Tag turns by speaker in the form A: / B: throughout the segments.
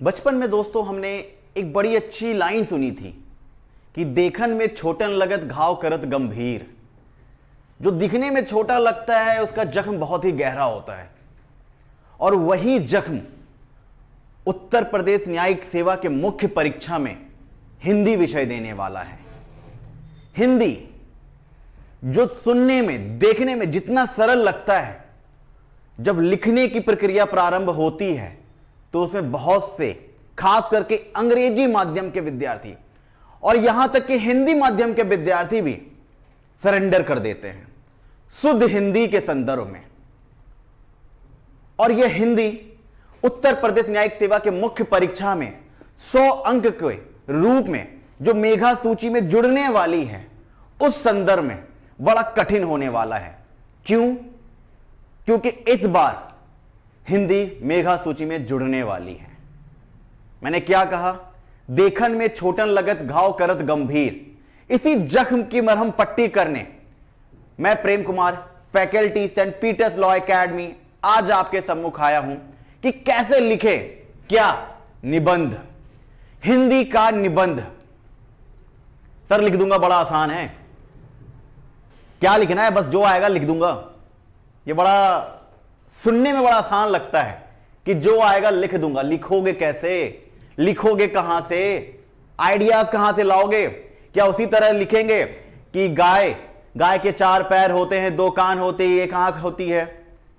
A: बचपन में दोस्तों हमने एक बड़ी अच्छी लाइन सुनी थी कि देखन में छोटन लगत घाव करत गंभीर। जो दिखने में छोटा लगता है उसका जख्म बहुत ही गहरा होता है, और वही जख्म उत्तर प्रदेश न्यायिक सेवा के मुख्य परीक्षा में हिंदी विषय देने वाला है। हिंदी जो सुनने में देखने में जितना सरल लगता है, जब लिखने की प्रक्रिया प्रारंभ होती है तो उसमें बहुत से खास करके अंग्रेजी माध्यम के विद्यार्थी और यहां तक कि हिंदी माध्यम के विद्यार्थी भी सरेंडर कर देते हैं शुद्ध हिंदी के संदर्भ में। और यह हिंदी उत्तर प्रदेश न्यायिक सेवा के मुख्य परीक्षा में 100 अंक के रूप में जो मेधा सूची में जुड़ने वाली है, उस संदर्भ में बड़ा कठिन होने वाला है। क्यों? क्योंकि इस बार हिंदी मेधा सूची में जुड़ने वाली है। मैंने क्या कहा? देखन में छोटन लगत घाव करत गंभीर। इसी जख्म की मरहम पट्टी करने मैं Prem Kumar, faculty Saint Peter's Law Academy, आज आपके सम्मुख आया हूं कि कैसे लिखे क्या निबंध, हिंदी का निबंध। सर लिख दूंगा, बड़ा आसान है। क्या लिखना है? बस जो आएगा लिख दूंगा। ये बड़ा सुनने में बड़ा आसान लगता है कि जो आएगा लिख दूंगा। लिखोगे कैसे? लिखोगे कहां से? आइडियाज कहां से लाओगे? क्या उसी तरह लिखेंगे कि गाय के 4 पैर होते हैं, 2 कान होते हैं, 1 आंख होती है,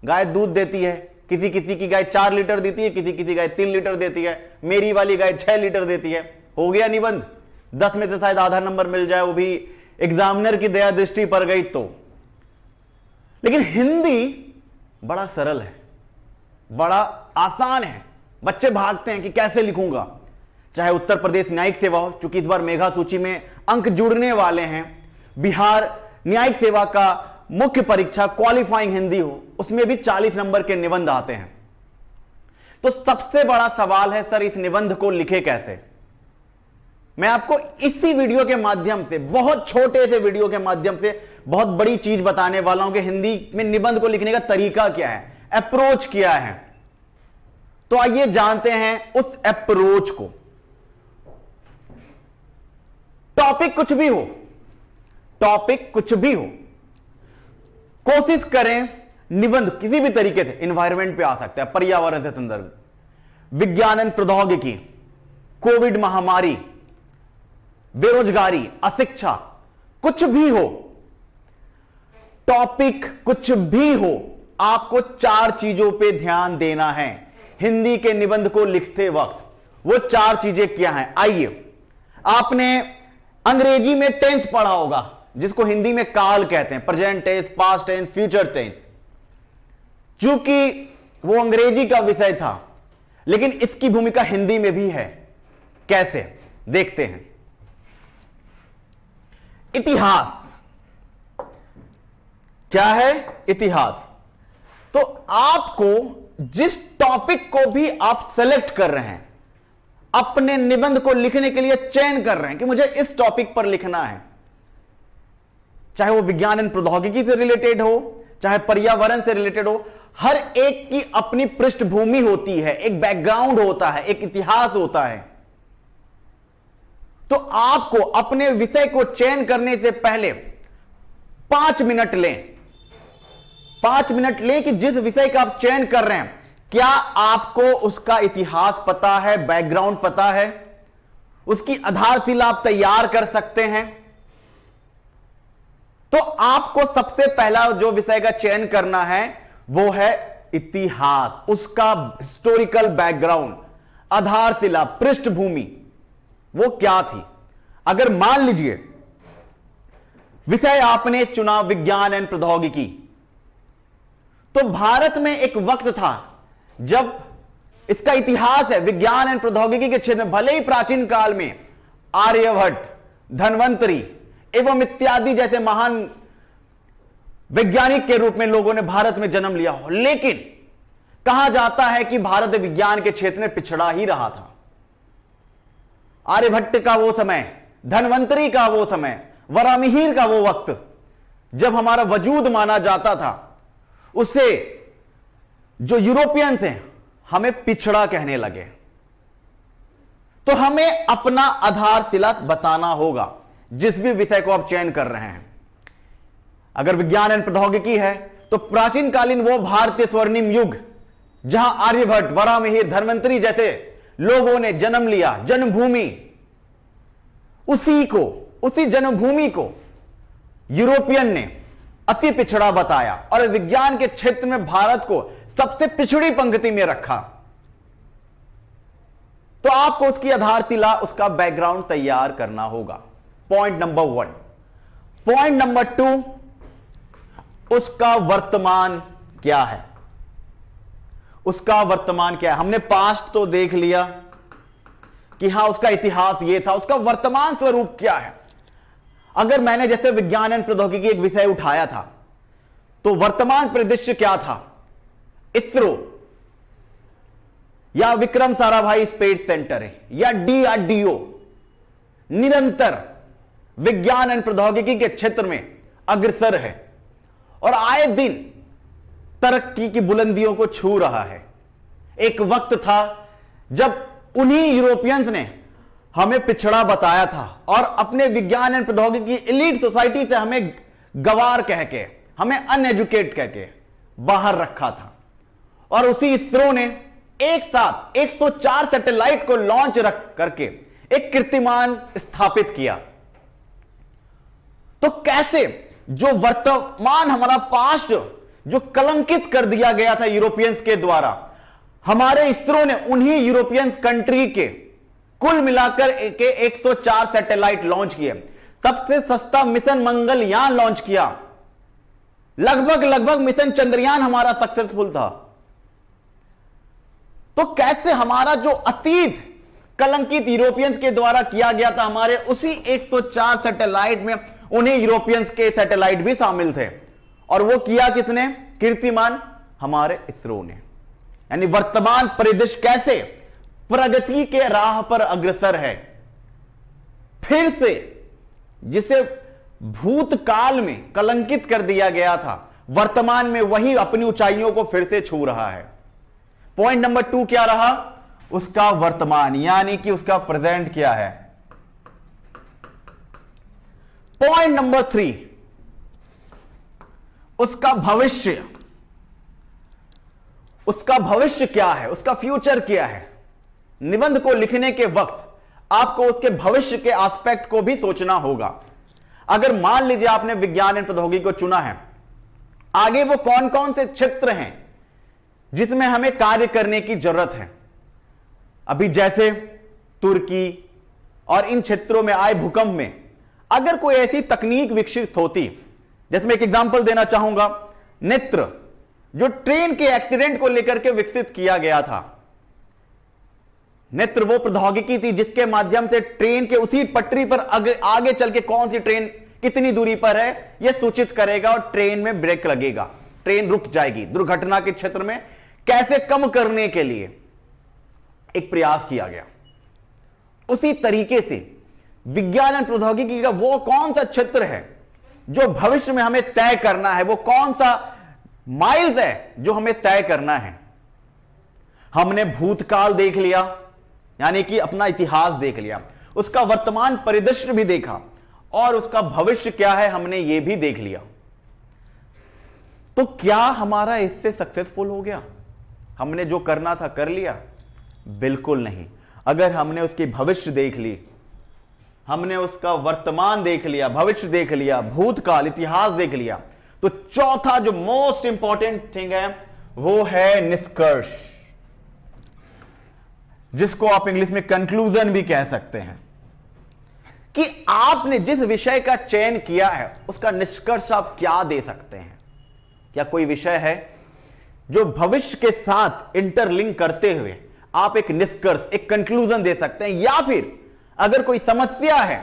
A: गाय दूध देती है, किसी किसी की गाय 4 लीटर देती है, किसी किसी गाय 3 लीटर देती है, मेरी वाली गाय 6 लीटर देती है। हो गया निबंध। 10 में से शायद आधा नंबर मिल जाए, वो भी एग्जामिनर की दया दृष्टि पर गई तो। लेकिन हिंदी बड़ा सरल है, बड़ा आसान है। बच्चे भागते हैं कि कैसे लिखूंगा। चाहे उत्तर प्रदेश न्यायिक सेवा हो, चूंकि इस बार मेधा सूची में अंक जुड़ने वाले हैं, बिहार न्यायिक सेवा का मुख्य परीक्षा क्वालिफाइंग हिंदी हो, उसमें भी 40 नंबर के निबंध आते हैं। तो सबसे बड़ा सवाल है, सर इस निबंध को लिखे कैसे? मैं आपको इसी वीडियो के माध्यम से, बहुत छोटे से वीडियो के माध्यम से बहुत बड़ी चीज बताने वाला हूं कि हिंदी में निबंध को लिखने का तरीका क्या है, अप्रोच क्या है। तो आइए जानते हैं उस अप्रोच को। टॉपिक कुछ भी हो, टॉपिक कुछ भी हो, कोशिश करें निबंध किसी भी तरीके से एनवायरमेंट पे आ सकता है, पर्यावरण से संदर्भित, विज्ञान एवं प्रौद्योगिकी, कोविड महामारी, बेरोजगारी, अशिक्षा, कुछ भी हो, टॉपिक कुछ भी हो, आपको 4 चीजों पे ध्यान देना है हिंदी के निबंध को लिखते वक्त। वो 4 चीजें क्या हैं? आइए, आपने अंग्रेजी में टेंस पढ़ा होगा, जिसको हिंदी में काल कहते हैं, present tense, past tense, future tense. चूंकि वो अंग्रेजी का विषय था, लेकिन इसकी भूमिका हिंदी में भी है। कैसे? देखते हैं। इतिहास क्या है? इतिहास। तो आपको जिस टॉपिक को भी आप सेलेक्ट कर रहे हैं, अपने निबंध को लिखने के लिए चयन कर रहे हैं कि मुझे इस टॉपिक पर लिखना है, चाहे वो विज्ञान एवं प्रौद्योगिकी से रिलेटेड हो, चाहे पर्यावरण से रिलेटेड हो, हर एक की अपनी पृष्ठभूमि होती है, एक बैकग्राउंड होता है, एक इतिहास होता है। तो आपको अपने विषय को चयन करने से पहले 5 मिनट लें। 5 मिनट लें कि जिस विषय का आप चयन कर रहे हैं, क्या आपको उसका इतिहास पता है, बैकग्राउंड पता है, उसकी आधारशिला आप तैयार कर सकते हैं। तो आपको सबसे पहला जो विषय का चयन करना है वो है इतिहास, उसका हिस्टोरिकल बैकग्राउंड, आधारशिला, पृष्ठभूमि वो क्या थी। अगर मान लीजिए विषय आपने चुना विज्ञान एवं प्रौद्योगिकी, तो भारत में एक वक्त था जब इसका इतिहास है विज्ञान एवं प्रौद्योगिकी के क्षेत्र में, भले ही प्राचीन काल में आर्यभट्ट, धन्वंतरी एवं इत्यादि जैसे महान वैज्ञानिक के रूप में लोगों ने भारत में जन्म लिया हो, लेकिन कहा जाता है कि भारत विज्ञान के क्षेत्र में पिछड़ा ही रहा था। आर्यभट्ट का वो समय, धन्वंतरी का वो समय, वरामिहिर का वो वक्त जब हमारा वजूद माना जाता था, उससे जो यूरोपियंस हैं हमें पिछड़ा कहने लगे। तो हमें अपना आधारशिला बताना होगा जिस भी विषय को आप चयन कर रहे हैं। अगर विज्ञान एवं प्रौद्योगिकी है तो प्राचीन कालीन वो भारतीय स्वर्णिम युग जहां आर्यभट्ट, वराहमिहिर, धन्वंतरी जैसे लोगों ने जन्म लिया, जन्मभूमि, उसी जन्मभूमि को यूरोपियन ने अति पिछड़ा बताया और विज्ञान के क्षेत्र में भारत को सबसे पिछड़ी पंक्ति में रखा। तो आपको उसकी आधारशिला, उसका बैकग्राउंड तैयार करना होगा। Point number 1। पॉइंट नंबर 2, उसका वर्तमान क्या है? उसका वर्तमान क्या है? हमने पास्ट तो देख लिया कि हां उसका इतिहास ये था, उसका वर्तमान स्वरूप क्या है? अगर मैंने जैसे विज्ञान एवं प्रौद्योगिकी एक विषय उठाया था तो वर्तमान परिदृश्य क्या था? इसरो या विक्रम साराभाई स्पेस सेंटर है या DRDO निरंतर विज्ञान एवं प्रौद्योगिकी के क्षेत्र में अग्रसर है और आए दिन तरक्की की बुलंदियों को छू रहा है। एक वक्त था जब उन्हीं यूरोपियंस ने हमें पिछड़ा बताया था और अपने विज्ञान एवं प्रौद्योगिकी एलीट सोसाइटी से हमें गवार कह के, हमें अनएजुकेट कह के बाहर रखा था। और उसी इसरो ने एक साथ 104 सैटेलाइट को लॉन्च रख करके एक कीर्तिमान स्थापित किया। तो कैसे जो वर्तमान हमारा पास्ट जो कलंकित कर दिया गया था यूरोपियंस के द्वारा, हमारे इसरो ने उन्हीं यूरोपियंस कंट्री के कुल मिलाकर के 104 सैटेलाइट लॉन्च किए। सबसे सस्ता मिशन मंगलयान लॉन्च किया। लगभग मिशन चंद्रयान हमारा सक्सेसफुल था। तो कैसे हमारा जो अतीत कलंकित यूरोपियंस के द्वारा किया गया था, हमारे उसी 104 सैटेलाइट में उन्हीं यूरोपियंस के सैटेलाइट भी शामिल थे। और वो किया किसने? कीर्तिमान हमारे इसरो ने। यानी वर्तमान परिदृश्य कैसे प्रगति के राह पर अग्रसर है। फिर से जिसे भूतकाल में कलंकित कर दिया गया था, वर्तमान में वही अपनी ऊंचाइयों को फिर से छू रहा है। पॉइंट नंबर 2 क्या रहा? उसका वर्तमान, यानी कि उसका प्रेजेंट क्या है। पॉइंट नंबर 3, उसका भविष्य। उसका भविष्य क्या है? उसका फ्यूचर क्या है? निबंध को लिखने के वक्त आपको उसके भविष्य के एस्पेक्ट को भी सोचना होगा। अगर मान लीजिए आपने विज्ञान एवं प्रौद्योगिकी को चुना है, आगे वो कौन कौन से क्षेत्र हैं जिसमें हमें कार्य करने की जरूरत है। अभी जैसे तुर्की और इन क्षेत्रों में आए भूकंप में अगर कोई ऐसी तकनीक विकसित होती, जैसे मैं एक एग्जांपल देना चाहूंगा, नेत्र जो ट्रेन के एक्सीडेंट को लेकर के विकसित किया गया था। नेत्र वो प्रौद्योगिकी थी जिसके माध्यम से ट्रेन के उसी पटरी पर आगे चल के कौन सी ट्रेन कितनी दूरी पर है यह सूचित करेगा और ट्रेन में ब्रेक लगेगा, ट्रेन रुक जाएगी। दुर्घटना के क्षेत्र में कैसे कम करने के लिए एक प्रयास किया गया। उसी तरीके से विज्ञान एवं प्रौद्योगिकी का वो कौन सा क्षेत्र है जो भविष्य में हमें तय करना है, वो कौन सा माइल्स है जो हमें तय करना है। हमने भूतकाल देख लिया, यानी कि अपना इतिहास देख लिया, उसका वर्तमान परिदृश्य भी देखा और उसका भविष्य क्या है हमने ये भी देख लिया। तो क्या हमारा इससे सक्सेसफुल हो गया? हमने जो करना था कर लिया? बिल्कुल नहीं। अगर हमने उसकी भविष्य देख ली, हमने उसका वर्तमान देख लिया, भविष्य देख लिया, भूतकाल इतिहास देख लिया, तो चौथा जो मोस्ट इंपॉर्टेंट थिंग है वो है निष्कर्ष, जिसको आप इंग्लिश में कंक्लूजन भी कह सकते हैं, कि आपने जिस विषय का चयन किया है उसका निष्कर्ष आप क्या दे सकते हैं। क्या कोई विषय है जो भविष्य के साथ इंटरलिंक करते हुए आप एक निष्कर्ष, एक कंक्लूजन दे सकते हैं, या फिर अगर कोई समस्या है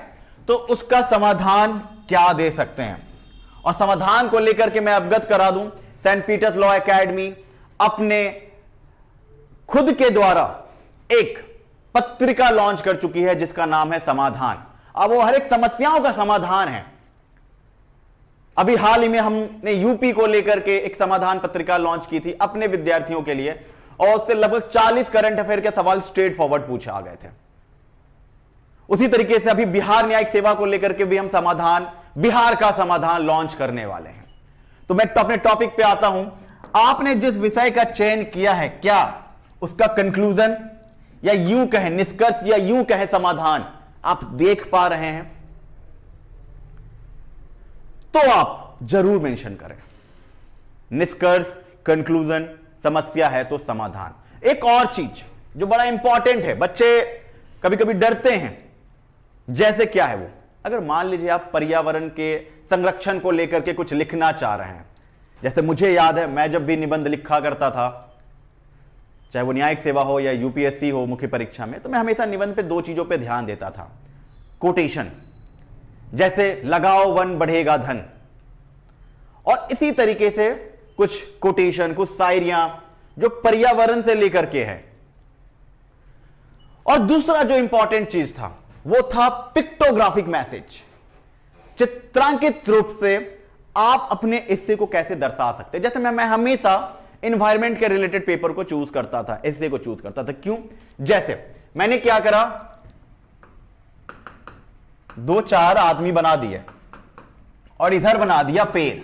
A: तो उसका समाधान क्या दे सकते हैं। और समाधान को लेकर के मैं अवगत करा दूं, सेंट पीटर्स लॉ एकेडमी अपने खुद के द्वारा एक पत्रिका लॉन्च कर चुकी है जिसका नाम है समाधान। अब वो हर एक समस्याओं का समाधान है। अभी हाल ही में हमने यूपी को लेकर के एक समाधान पत्रिका लॉन्च की थी अपने विद्यार्थियों के लिए, और उससे लगभग 40 करंट अफेयर के सवाल स्ट्रेट फॉरवर्ड पूछे आ गए थे। उसी तरीके से अभी बिहार न्यायिक सेवा को लेकर के भी हम बिहार का समाधान लॉन्च करने वाले हैं। तो मैं अपने टॉपिक पे आता हूं। आपने जिस विषय का चयन किया है, क्या उसका कंक्लूजन या यूं कहें निष्कर्ष या यूं कहें समाधान आप देख पा रहे हैं? तो आप जरूर मेंशन करें। निष्कर्ष, कंक्लूजन, समस्या है तो समाधान। एक और चीज जो बड़ा इंपॉर्टेंट है, बच्चे कभी कभी डरते हैं, जैसे क्या है वो, अगर मान लीजिए आप पर्यावरण के संरक्षण को लेकर के कुछ लिखना चाह रहे हैं। जैसे मुझे याद है, मैं जब भी निबंध लिखा करता था, चाहे वो न्यायिक सेवा हो या यूपीएससी हो मुख्य परीक्षा में, तो मैं हमेशा निबंध पे दो चीजों पे ध्यान देता था। कोटेशन, जैसे लगाओ वन बढ़ेगा धन, और इसी तरीके से कुछ कोटेशन, कुछ शायरियां जो पर्यावरण से लेकर के है। और दूसरा जो इंपॉर्टेंट चीज था वो था पिक्टोग्राफिक मैसेज। चित्रांकित रूप से आप अपने एस्से को कैसे दर्शा सकते हैं। जैसे मैं हमेशा एनवायरमेंट के रिलेटेड पेपर को चूज करता था, एस्से को चूज करता था। क्यों? जैसे मैंने क्या करा, दो चार आदमी बना दिए और इधर बना दिया पेड़,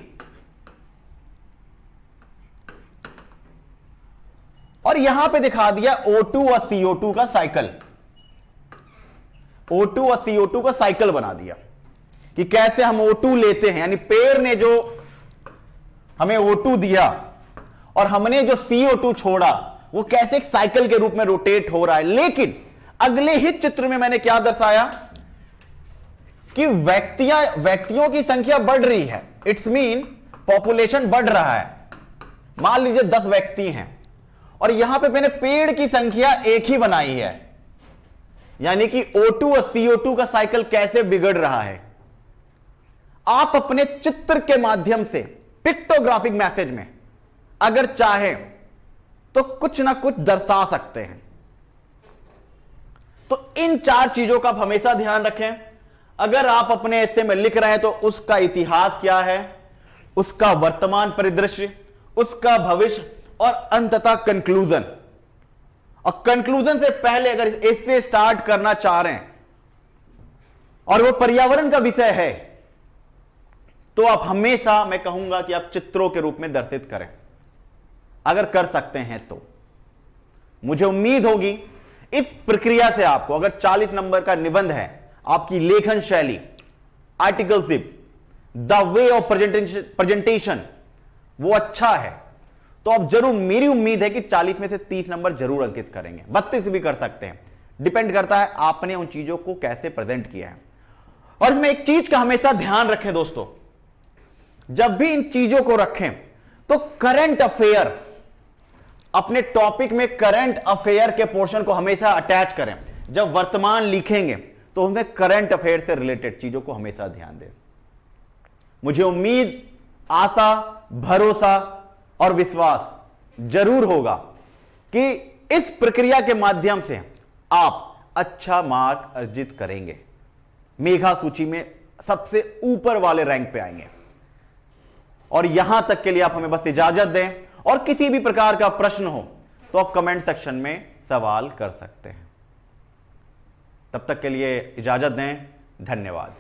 A: और यहां पे दिखा दिया O2 और CO2 का साइकिल। O2 और CO2 का साइकिल बना दिया कि कैसे हम O2 लेते हैं, यानी पेड़ ने जो हमें O2 दिया और हमने जो CO2 छोड़ा, वो कैसे एक साइकिल के रूप में रोटेट हो रहा है। लेकिन अगले ही चित्र में मैंने क्या दर्शाया कि व्यक्तियों की संख्या बढ़ रही है। इट्स मीन पॉपुलेशन बढ़ रहा है। मान लीजिए 10 व्यक्ति हैं और यहां पे मैंने पेड़ की संख्या एक ही बनाई है, यानी कि O2 और CO2 का साइकिल कैसे बिगड़ रहा है। आप अपने चित्र के माध्यम से पिक्टोग्राफिक मैसेज में अगर चाहें तो कुछ ना कुछ दर्शा सकते हैं। तो इन चार चीजों का आप हमेशा ध्यान रखें। अगर आप अपने एस्से में लिख रहे हैं तो उसका इतिहास क्या है, उसका वर्तमान परिदृश्य, उसका भविष्य और अंततः कंक्लूजन। और कंक्लूजन से पहले अगर एस्से स्टार्ट करना चाह रहे हैं और वो पर्यावरण का विषय है, तो आप हमेशा, मैं कहूंगा कि आप चित्रों के रूप में दर्शित करें। अगर कर सकते हैं तो मुझे उम्मीद होगी इस प्रक्रिया से आपको, अगर 40 नंबर का निबंध है, आपकी लेखन शैली, articleship, the way of presentation वो अच्छा है, तो आप जरूर, मेरी उम्मीद है कि 40 में से 30 नंबर जरूर अंकित करेंगे। 32 भी कर सकते हैं, डिपेंड करता है आपने उन चीजों को कैसे प्रेजेंट किया है। और इसमें एक चीज का हमेशा ध्यान रखें दोस्तों, जब भी इन चीजों को रखें तो करंट अफेयर, अपने टॉपिक में करंट अफेयर के पोर्शन को हमेशा अटैच करें। जब वर्तमान लिखेंगे तो उनमें करंट अफेयर से रिलेटेड चीजों को हमेशा ध्यान दें। मुझे उम्मीद, आशा, भरोसा और विश्वास जरूर होगा कि इस प्रक्रिया के माध्यम से आप अच्छा मार्क अर्जित करेंगे, मेघा सूची में सबसे ऊपर वाले रैंक पे आएंगे। और यहां तक के लिए आप हमें बस इजाजत दें, और किसी भी प्रकार का प्रश्न हो तो आप कमेंट सेक्शन में सवाल कर सकते हैं। तब तक के लिए इजाजत दें। धन्यवाद।